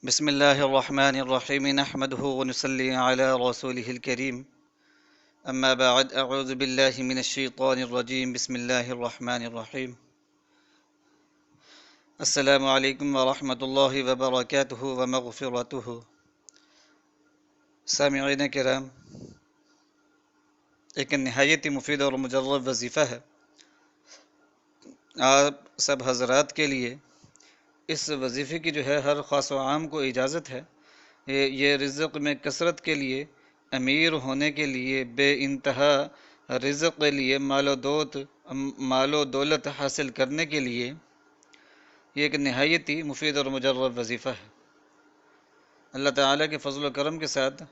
بسم الله الرحمن الرحيم نحمده ونصلي على رسوله الكريم أما بعد أعوذ بالله من الشيطان الرجيم بسم الله الرحمن الرحيم السلام علیکم ورحمۃ اللہ وبرکاتہ ومغفرتہ۔ سامعین کرام، ایک نہایت ہی مفید اور مجرب وظیفہ ہے آپ سب حضرات کے لیے۔ اس وظیفے کی جو ہے ہر خاص و عام کو اجازت ہے۔ یہ رزق میں کثرت کے لیے، امیر ہونے کے لیے، بے انتہا رزق کے لیے، مال و دولت حاصل کرنے کے لیے یہ ایک نہایت ہی مفید اور مجرب وظیفہ ہے۔ اللہ تعالیٰ کے فضل و کرم کے ساتھ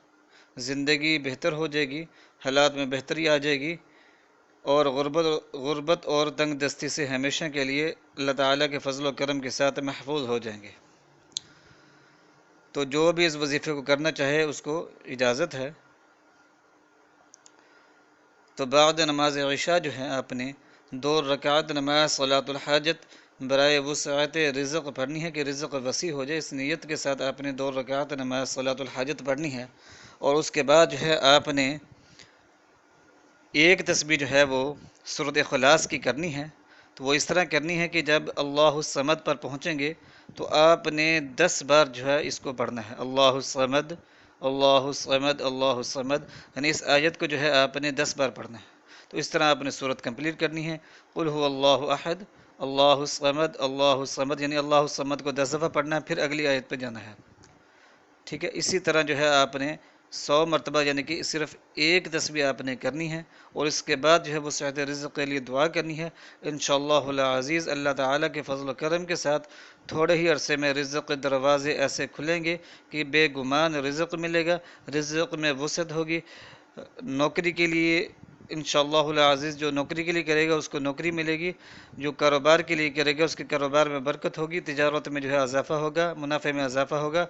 زندگی بہتر ہو جائے گی، حالات میں بہتری آ جائے گی، اور غربت اور تنگ دستی سے ہمیشہ کے لیے اللہ تعالیٰ کے فضل و کرم کے ساتھ محفوظ ہو جائیں گے۔ تو جو بھی اس وظیفے کو کرنا چاہے اس کو اجازت ہے۔ تو بعد نماز عشاء جو ہے آپ نے 2 رکعت نماز صلاۃ الحاجت برائے وسعت رزق پڑھنی ہے کہ رزق وسیع ہو جائے۔ اس نیت کے ساتھ آپ نے 2 رکعت نماز صلاۃ الحاجت پڑھنی ہے، اور اس کے بعد جو ہے آپ نے ایک تسبیح جو ہے وہ سورۃ اخلاص کی کرنی ہے۔ تو وہ اس طرح کرنی ہے کہ جب اللہ الصمد پر پہنچیں گے تو آپ نے 10 بار جو ہے اس کو پڑھنا ہے، اللہ الصمد اللہ الصمد اللہ الصمد، یعنی اس آیت کو جو ہے آپ نے 10 بار پڑھنا ہے۔ تو اس طرح آپ نے سورت کمپلیٹ کرنی ہے، قل هو اللہ احد اللہ الصمد اللہ الصمد، یعنی اللہ الصمد کو 10 دفعہ پڑھنا ہے، پھر اگلی آیت پہ جانا ہے۔ ٹھیک ہے، اسی طرح جو ہے آپ نے 100 مرتبہ یعنی کہ صرف ایک تسبیح آپ نے کرنی ہے، اور اس کے بعد جو ہے وہ صحت رزق کے لیے دعا کرنی ہے۔ انشاءاللہ العزیز اللہ تعالیٰ کے فضل و کرم کے ساتھ تھوڑے ہی عرصے میں رزق کے دروازے ایسے کھلیں گے کہ بے گمان رزق ملے گا، رزق میں وسعت ہوگی۔ نوکری کے لیے انشاءاللہ العزیز جو نوکری کے لیے کرے گا اس کو نوکری ملے گی، جو کاروبار کے لیے کرے گا اس کے کاروبار میں برکت ہوگی، تجارت میں جو ہے اضافہ ہوگا، منافع میں اضافہ ہوگا،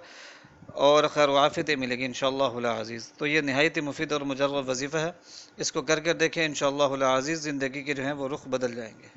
اور خیر و عافیتیں ملے گی انشاءاللہ العزیز۔ تو یہ نہایت مفید اور مجرب وظیفہ ہے، اس کو کر دیکھیں، انشاءاللہ العزیز زندگی کے جو ہیں وہ رخ بدل جائیں گے۔